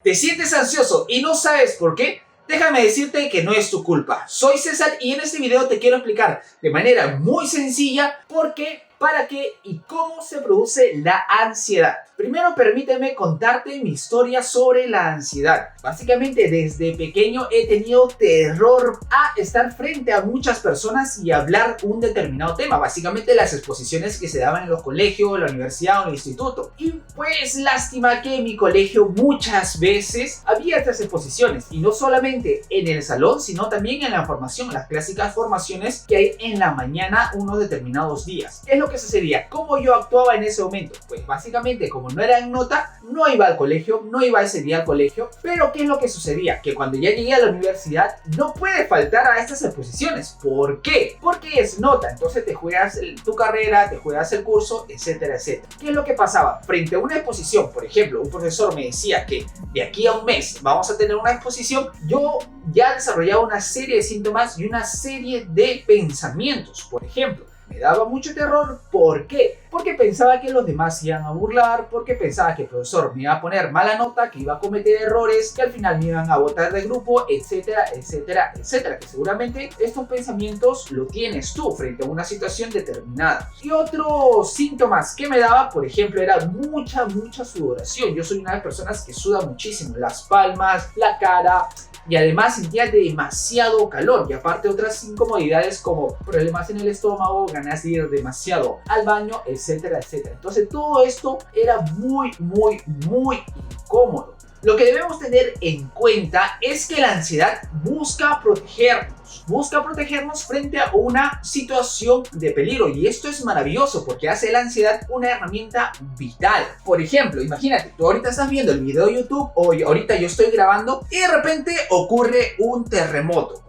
¿Te sientes ansioso y no sabes por qué? Déjame decirte que no es tu culpa. Soy César y en este video te quiero explicar de manera muy sencilla por qué, para qué y cómo se produce la ansiedad. Primero permíteme contarte mi historia sobre la ansiedad. Básicamente desde pequeño he tenido terror a estar frente a muchas personas y hablar un determinado tema. Básicamente las exposiciones que se daban en los colegios, la universidad o el instituto. Y pues lástima que en mi colegio muchas veces había estas exposiciones. Y no solamente en el salón, sino también en la formación. Las clásicas formaciones que hay en la mañana unos determinados días. ¿Qué es lo que sucedía? ¿Cómo yo actuaba en ese momento? Pues básicamente como no era en nota, no iba al colegio, no iba ese día al colegio. Pero ¿qué es lo que sucedía? Que cuando ya llegué a la universidad no puede faltar a estas exposiciones. ¿Por qué? Porque es nota, entonces te juegas tu carrera, te juegas el curso, etcétera, etcétera. ¿Qué es lo que pasaba? Frente a una exposición, por ejemplo, un profesor me decía que de aquí a un mes vamos a tener una exposición, yo ya desarrollaba una serie de síntomas y una serie de pensamientos. Por ejemplo, me daba mucho terror. ¿Por qué? Porque pensaba que los demás se iban a burlar, porque pensaba que el profesor me iba a poner mala nota, que iba a cometer errores, que al final me iban a botar del grupo, etcétera, etcétera, etcétera. Que seguramente estos pensamientos lo tienes tú frente a una situación determinada. Y otros síntomas que me daba, por ejemplo, era mucha sudoración. Yo soy una de las personas que suda muchísimo, las palmas, la cara. Y además sentía demasiado calor y aparte otras incomodidades como problemas en el estómago, ganas de ir demasiado al baño, etcétera, etcétera. Entonces todo esto era muy incómodo. Lo que debemos tener en cuenta es que la ansiedad busca protegernos frente a una situación de peligro, y esto es maravilloso porque hace la ansiedad una herramienta vital. Por ejemplo, imagínate, tú ahorita estás viendo el video de YouTube o ahorita yo estoy grabando y de repente ocurre un terremoto.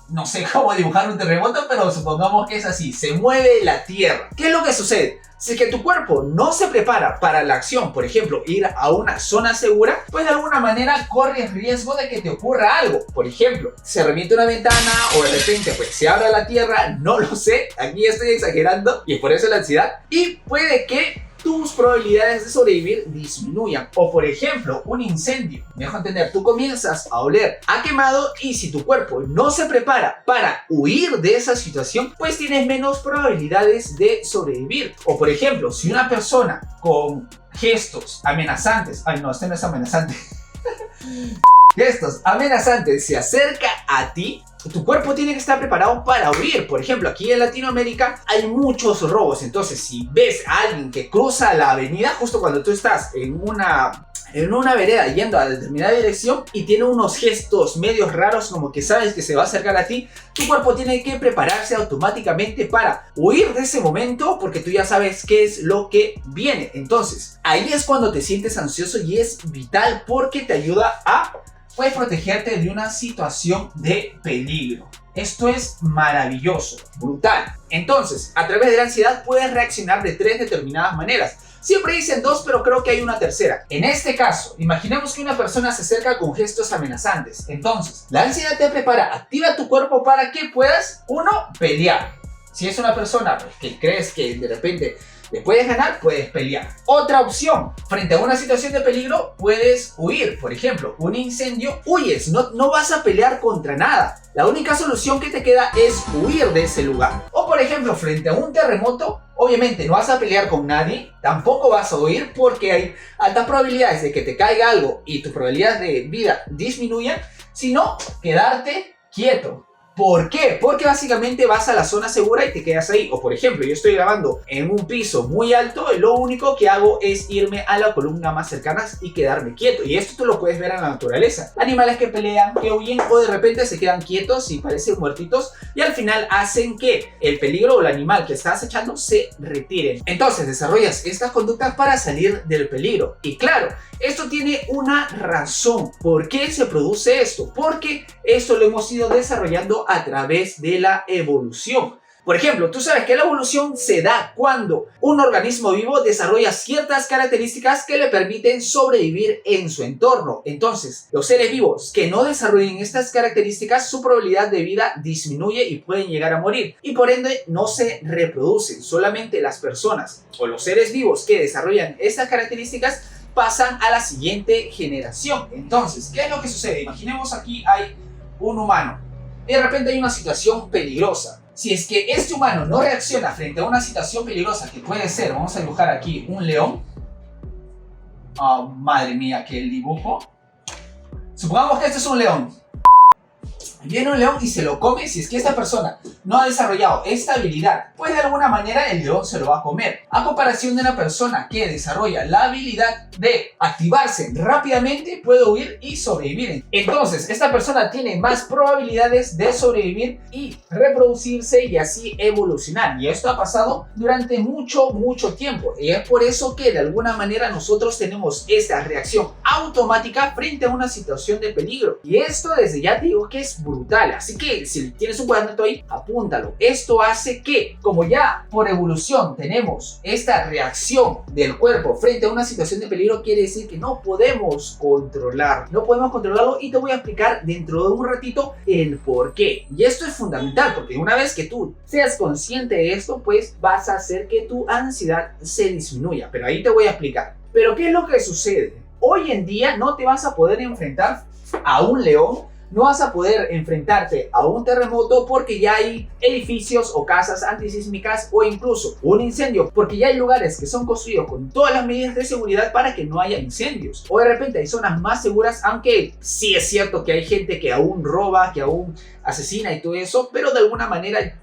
No sé cómo dibujar un terremoto, pero supongamos que es así, se mueve la tierra. ¿Qué es lo que sucede? Si es que tu cuerpo no se prepara para la acción, por ejemplo, ir a una zona segura, pues de alguna manera corres riesgo de que te ocurra algo. Por ejemplo, se reviente una ventana o de repente pues se abra la tierra, no lo sé, aquí estoy exagerando y por eso la ansiedad. Y puede que tus probabilidades de sobrevivir disminuyan. O por ejemplo, un incendio. Me dejo entender, tú comienzas a oler a quemado y si tu cuerpo no se prepara para huir de esa situación, pues tienes menos probabilidades de sobrevivir. O por ejemplo, si una persona con gestos amenazantes, ay no, este no es amenazante, gestos amenazantes se acerca a ti, tu cuerpo tiene que estar preparado para huir. Por ejemplo, aquí en Latinoamérica hay muchos robos. Entonces, si ves a alguien que cruza la avenida justo cuando tú estás en una vereda yendo a determinada dirección y tiene unos gestos medios raros como que sabes que se va a acercar a ti, tu cuerpo tiene que prepararse automáticamente para huir de ese momento porque tú ya sabes qué es lo que viene. Entonces, ahí es cuando te sientes ansioso y es vital porque te ayuda a protegerte de una situación de peligro. Esto es maravilloso, brutal. Entonces, a través de la ansiedad puedes reaccionar de tres determinadas maneras. Siempre dicen dos, pero creo que hay una tercera. En este caso, imaginemos que una persona se acerca con gestos amenazantes. Entonces, la ansiedad te prepara, activa tu cuerpo para que puedas, uno, pelear. Si es una persona que crees que de repente le puedes ganar, puedes pelear. Otra opción, frente a una situación de peligro, puedes huir. Por ejemplo, un incendio, huyes, no vas a pelear contra nada. La única solución que te queda es huir de ese lugar. O por ejemplo, frente a un terremoto, obviamente no vas a pelear con nadie, tampoco vas a huir porque hay altas probabilidades de que te caiga algo y tus probabilidades de vida disminuyan, sino quedarte quieto. ¿Por qué? Porque básicamente vas a la zona segura y te quedas ahí. O por ejemplo, yo estoy grabando en un piso muy alto y lo único que hago es irme a la columna más cercana y quedarme quieto. Y esto tú lo puedes ver en la naturaleza. Animales que pelean, que huyen o de repente se quedan quietos y parecen muertitos y al final hacen que el peligro o el animal que está acechando se retire. Entonces desarrollas estas conductas para salir del peligro. Y claro, esto tiene una razón. ¿Por qué se produce esto? Porque esto lo hemos ido desarrollando a través de la evolución. Por ejemplo, tú sabes que la evolución se da cuando un organismo vivo desarrolla ciertas características que le permiten sobrevivir en su entorno. Entonces, los seres vivos que no desarrollen estas características, su probabilidad de vida disminuye y pueden llegar a morir. Y por ende, no se reproducen. Solamente las personas o los seres vivos que desarrollan estas características pasan a la siguiente generación. Entonces, ¿qué es lo que sucede? Imaginemos aquí hay un humano. Y de repente hay una situación peligrosa. Si es que este humano no reacciona frente a una situación peligrosa que puede ser, vamos a dibujar aquí un león. Oh, madre mía, que el dibujo. Supongamos que este es un león. Viene un león y se lo come. Si es que esta persona no ha desarrollado esta habilidad, pues de alguna manera el león se lo va a comer. A comparación de una persona que desarrolla la habilidad de activarse rápidamente, puede huir y sobrevivir. Entonces, esta persona tiene más probabilidades de sobrevivir y reproducirse y así evolucionar. Y esto ha pasado durante mucho tiempo. Y es por eso que de alguna manera nosotros tenemos esta reacción automática frente a una situación de peligro. Y esto desde ya te digo que es brutal, así que si tienes un cuadernito ahí, apúntalo. Esto hace que, como ya por evolución tenemos esta reacción del cuerpo frente a una situación de peligro, quiere decir que no podemos controlarlo y te voy a explicar dentro de un ratito el por qué. Y esto es fundamental porque una vez que tú seas consciente de esto, pues vas a hacer que tu ansiedad se disminuya, pero ahí te voy a explicar. Pero ¿qué es lo que sucede? Hoy en día no te vas a poder enfrentar a un león. No vas a poder enfrentarte a un terremoto porque ya hay edificios o casas antisísmicas o incluso un incendio, porque ya hay lugares que son construidos con todas las medidas de seguridad para que no haya incendios. O de repente hay zonas más seguras, aunque sí es cierto que hay gente que aún roba, que aún asesina y todo eso, pero de alguna manera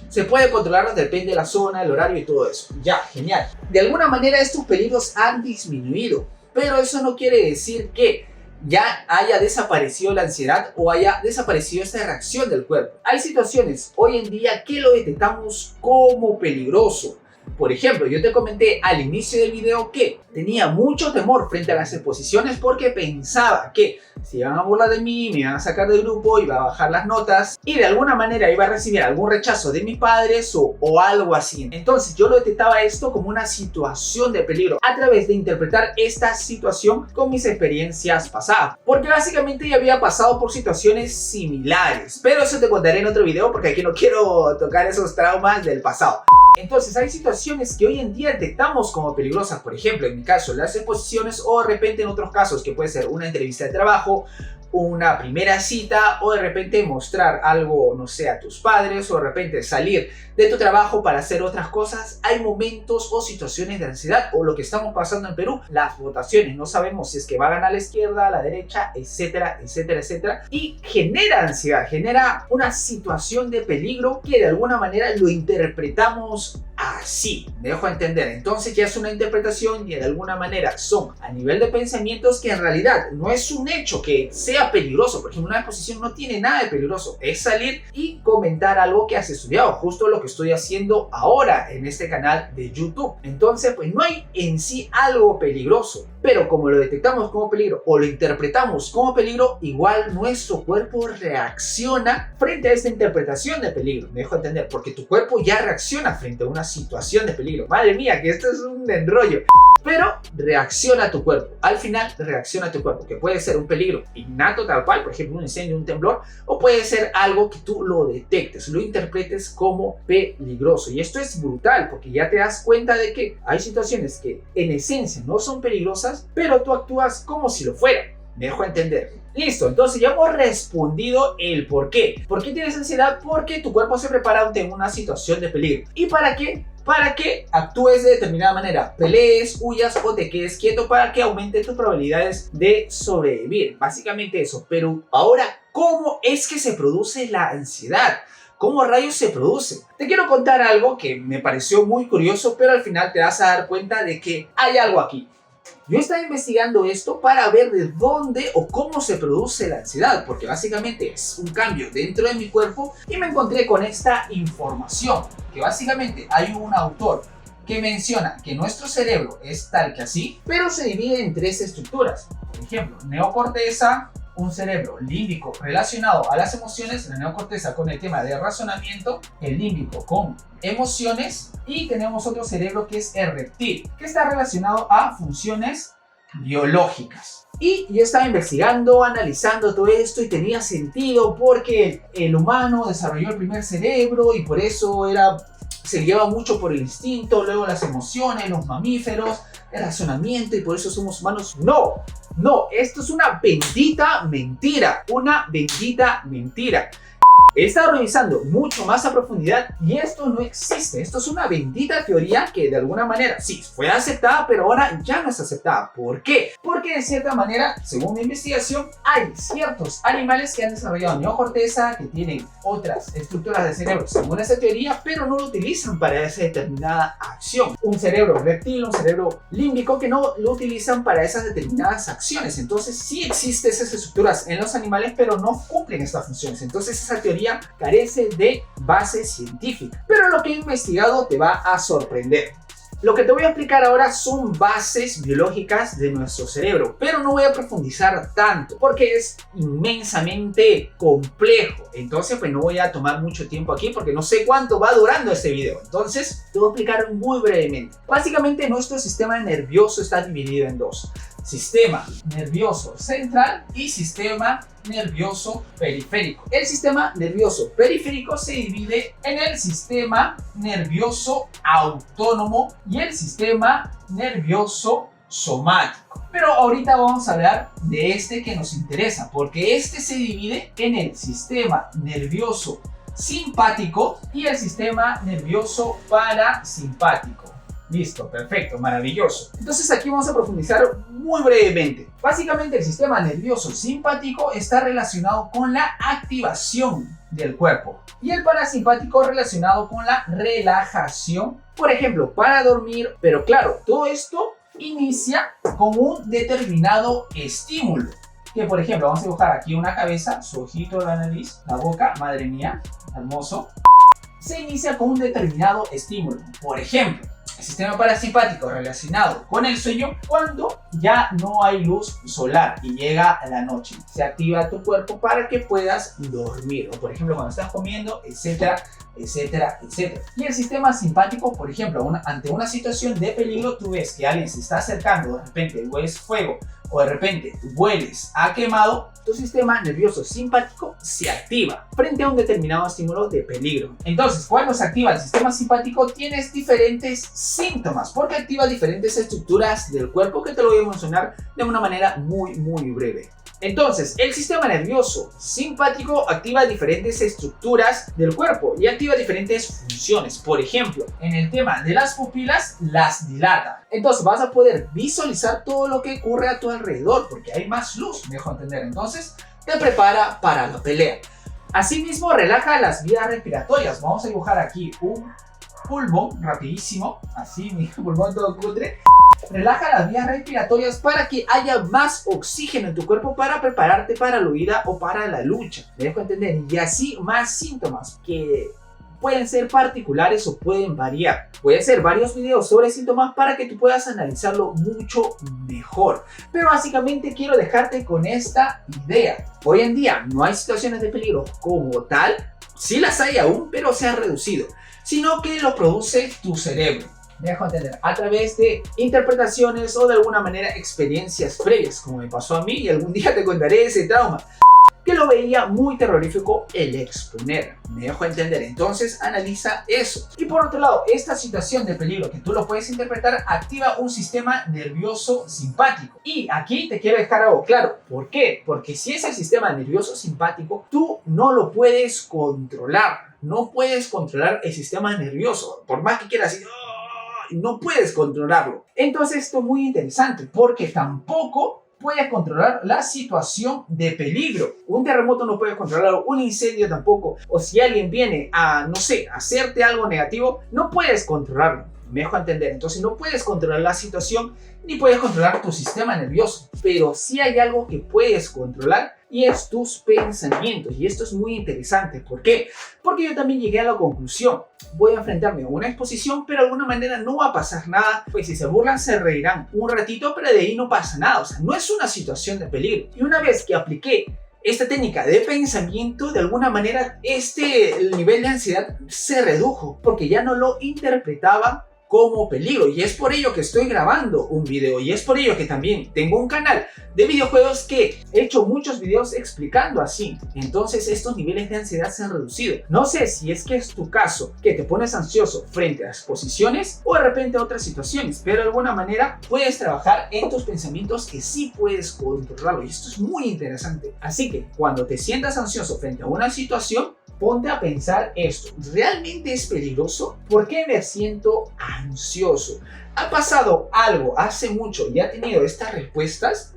se puede controlar, depende de la zona, el horario y todo eso. Ya, genial. De alguna manera estos peligros han disminuido, pero eso no quiere decir que ya haya desaparecido la ansiedad o haya desaparecido esta reacción del cuerpo. Hay situaciones hoy en día que lo detectamos como peligroso. Por ejemplo, yo te comenté al inicio del video que tenía mucho temor frente a las exposiciones porque pensaba que se iban a burlar de mí, me iban a sacar del grupo, iba a bajar las notas y de alguna manera iba a recibir algún rechazo de mis padres o algo así. Entonces yo lo detectaba esto como una situación de peligro a través de interpretar esta situación con mis experiencias pasadas, porque básicamente ya había pasado por situaciones similares, pero eso te contaré en otro video porque aquí no quiero tocar esos traumas del pasado. Entonces hay situaciones que hoy en día detectamos como peligrosas, por ejemplo en mi caso las exposiciones o de repente en otros casos que puede ser una entrevista de trabajo, una primera cita o de repente mostrar algo, no sé, a tus padres o de repente salir de tu trabajo para hacer otras cosas. Hay momentos o situaciones de ansiedad o lo que estamos pasando en Perú, las votaciones, no sabemos si es que va a ganar la izquierda, la derecha, etcétera, y genera ansiedad, genera una situación de peligro que de alguna manera lo interpretamos así, me dejo entender. Entonces ya es una interpretación y de alguna manera son a nivel de pensamientos que en realidad no es un hecho que sea peligroso. Por ejemplo, una exposición no tiene nada de peligroso, es salir y comentar algo que has estudiado, justo lo que estoy haciendo ahora en este canal de YouTube. Entonces pues no hay en sí algo peligroso, pero como lo detectamos como peligro o lo interpretamos como peligro, igual nuestro cuerpo reacciona frente a esta interpretación de peligro, me dejo entender, porque tu cuerpo ya reacciona frente a una situación de peligro. Madre mía, que esto es un enrollo. Pero reacciona tu cuerpo, al final reacciona tu cuerpo, que puede ser un peligro innato tal cual, por ejemplo un incendio, un temblor, o puede ser algo que tú lo detectes, lo interpretes como peligroso. Y esto es brutal porque ya te das cuenta de que hay situaciones que en esencia no son peligrosas, pero tú actúas como si lo fuera. Me dejo entender. Listo, entonces ya hemos respondido el por qué. ¿Por qué tienes ansiedad? Porque tu cuerpo se prepara ante una situación de peligro. ¿Y para qué? Para que actúes de determinada manera, pelees, huyas o te quedes quieto para que aumente tus probabilidades de sobrevivir. Básicamente eso. Pero ahora, ¿cómo es que se produce la ansiedad? ¿Cómo rayos se produce? Te quiero contar algo que me pareció muy curioso, pero al final te vas a dar cuenta de que hay algo aquí. Yo estaba investigando esto para ver de dónde o cómo se produce la ansiedad, porque básicamente es un cambio dentro de mi cuerpo y me encontré con esta información, que básicamente hay un autor que menciona que nuestro cerebro es tal que así, pero se divide en tres estructuras. Por ejemplo, neocorteza, un cerebro límbico relacionado a las emociones, la neocorteza con el tema de razonamiento, el límbico con emociones, y tenemos otro cerebro que es el reptil, que está relacionado a funciones biológicas. Y yo estaba investigando, analizando todo esto y tenía sentido porque el humano desarrolló el primer cerebro y por eso se guiaba mucho por el instinto, luego las emociones, los mamíferos, el razonamiento y por eso somos humanos. No, esto es una bendita mentira, He estado revisando mucho más a profundidad y esto no existe. Esto es una bendita teoría que de alguna manera sí fue aceptada, pero ahora ya no es aceptada. ¿Por qué? Porque de cierta manera, según mi investigación, hay ciertos animales que han desarrollado neocorteza, que tienen otras estructuras de cerebro según esa teoría, pero no lo utilizan para esa determinada acción. Un cerebro reptil, un cerebro límbico que no lo utilizan para esas determinadas acciones. Entonces sí existen esas estructuras en los animales, pero no cumplen estas funciones. Entonces esa teoría carece de base científica. Pero lo que he investigado te va a sorprender. Lo que te voy a explicar ahora son bases biológicas de nuestro cerebro, pero no voy a profundizar tanto porque es inmensamente complejo. Entonces pues no voy a tomar mucho tiempo aquí porque no sé cuánto va durando este video. Entonces te voy a explicar muy brevemente. Básicamente nuestro sistema nervioso está dividido en dos: sistema nervioso central y sistema nervioso periférico. El sistema nervioso periférico se divide en el sistema nervioso autónomo y el sistema nervioso somático. Pero ahorita vamos a hablar de este que nos interesa, porque este se divide en el sistema nervioso simpático y el sistema nervioso parasimpático. Listo, perfecto, maravilloso. Entonces aquí vamos a profundizar muy brevemente. Básicamente el sistema nervioso simpático está relacionado con la activación del cuerpo y el parasimpático relacionado con la relajación, por ejemplo, para dormir. Pero claro, todo esto inicia con un determinado estímulo. Que por ejemplo, vamos a dibujar aquí una cabeza, su ojito, la nariz, la boca, madre mía, hermoso. Se inicia con un determinado estímulo. Por ejemplo, el sistema parasimpático relacionado con el sueño cuando ya no hay luz solar y llega la noche. Se activa tu cuerpo para que puedas dormir. O por ejemplo cuando estás comiendo, etcétera, etcétera, etcétera. Y el sistema simpático, por ejemplo, ante una situación de peligro, tú ves que alguien se está acercando, de repente hueles fuego o de repente hueles a quemado, tu sistema nervioso simpático se activa frente a un determinado estímulo de peligro. Entonces, cuando se activa el sistema simpático, tienes diferentes síntomas porque activa diferentes estructuras del cuerpo que te lo voy a mencionar de una manera muy breve. Entonces, el sistema nervioso simpático activa diferentes estructuras del cuerpo y activa diferentes funciones. Por ejemplo, en el tema de las pupilas, las dilata. Entonces, vas a poder visualizar todo lo que ocurre a tu alrededor porque hay más luz, me dejo entender. Entonces, te prepara para la pelea. Asimismo, relaja las vías respiratorias. Vamos a dibujar aquí un pulmón rapidísimo, así mi pulmón todo cutre. Relaja las vías respiratorias para que haya más oxígeno en tu cuerpo para prepararte para la huida o para la lucha. ¿Me dejo entender? Y así más síntomas que pueden ser particulares o pueden variar. Voy a hacer varios videos sobre síntomas para que tú puedas analizarlo mucho mejor. Pero básicamente quiero dejarte con esta idea. Hoy en día no hay situaciones de peligro como tal. Sí las hay aún, pero se ha reducido. Sino que lo produce tu cerebro. Me dejo entender, a través de interpretaciones o de alguna manera experiencias previas, como me pasó a mí y algún día te contaré ese trauma, que lo veía muy terrorífico el exponer. Me dejo entender, entonces analiza eso. Y por otro lado, esta situación de peligro que tú lo puedes interpretar activa un sistema nervioso simpático. Y aquí te quiero dejar algo claro. ¿Por qué? Porque si es el sistema nervioso simpático, tú no lo puedes controlar. No puedes controlar el sistema nervioso. Por más que quieras decir, no puedes controlarlo. Entonces esto es muy interesante porque tampoco puedes controlar la situación de peligro. Un terremoto no puedes controlarlo, un incendio tampoco. O si alguien viene a, no sé, hacerte algo negativo, no puedes controlarlo. Me dejo entender. Entonces no puedes controlar la situación ni puedes controlar tu sistema nervioso. Pero sí hay algo que puedes controlar y es tus pensamientos. Y esto es muy interesante. ¿Por qué? Porque yo también llegué a la conclusión, voy a enfrentarme a una exposición, pero de alguna manera no va a pasar nada, pues si se burlan se reirán un ratito, pero de ahí no pasa nada, o sea, no es una situación de peligro. Y una vez que apliqué esta técnica de pensamiento, de alguna manera el nivel de ansiedad se redujo, porque ya no lo interpretaba como peligro. Y es por ello que estoy grabando un video, y es por ello que también tengo un canal de videojuegos que he hecho muchos videos explicando así. Entonces estos niveles de ansiedad se han reducido. No sé si es que es tu caso, que te pones ansioso frente a exposiciones o de repente a otras situaciones, pero de alguna manera puedes trabajar en tus pensamientos, que sí puedes controlarlo, y esto es muy interesante. Así que cuando te sientas ansioso frente a una situación, ponte a pensar esto: ¿realmente es peligroso? ¿Por qué me siento ansioso? ¿Ha pasado algo hace mucho y ha tenido estas respuestas?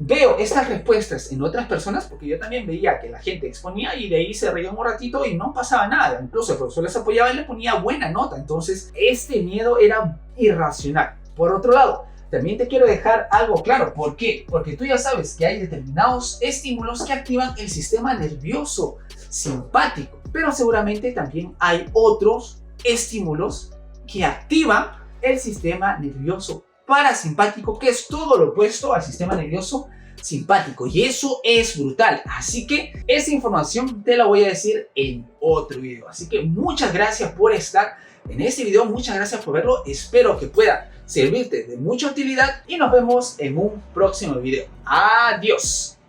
Veo estas respuestas en otras personas, porque yo también veía que la gente exponía y de ahí se reía un ratito y no pasaba nada. Incluso el profesor les apoyaba y le ponía buena nota. Entonces este miedo era irracional. Por otro lado, también te quiero dejar algo claro. ¿Por qué? Porque tú ya sabes que hay determinados estímulos que activan el sistema nervioso simpático, pero seguramente también hay otros estímulos que activan el sistema nervioso parasimpático, que es todo lo opuesto al sistema nervioso simpático, y eso es brutal. Así que esa información te la voy a decir en otro video. Así que muchas gracias por estar en este video, muchas gracias por verlo, espero que pueda servirte de mucha utilidad y nos vemos en un próximo video. Adiós.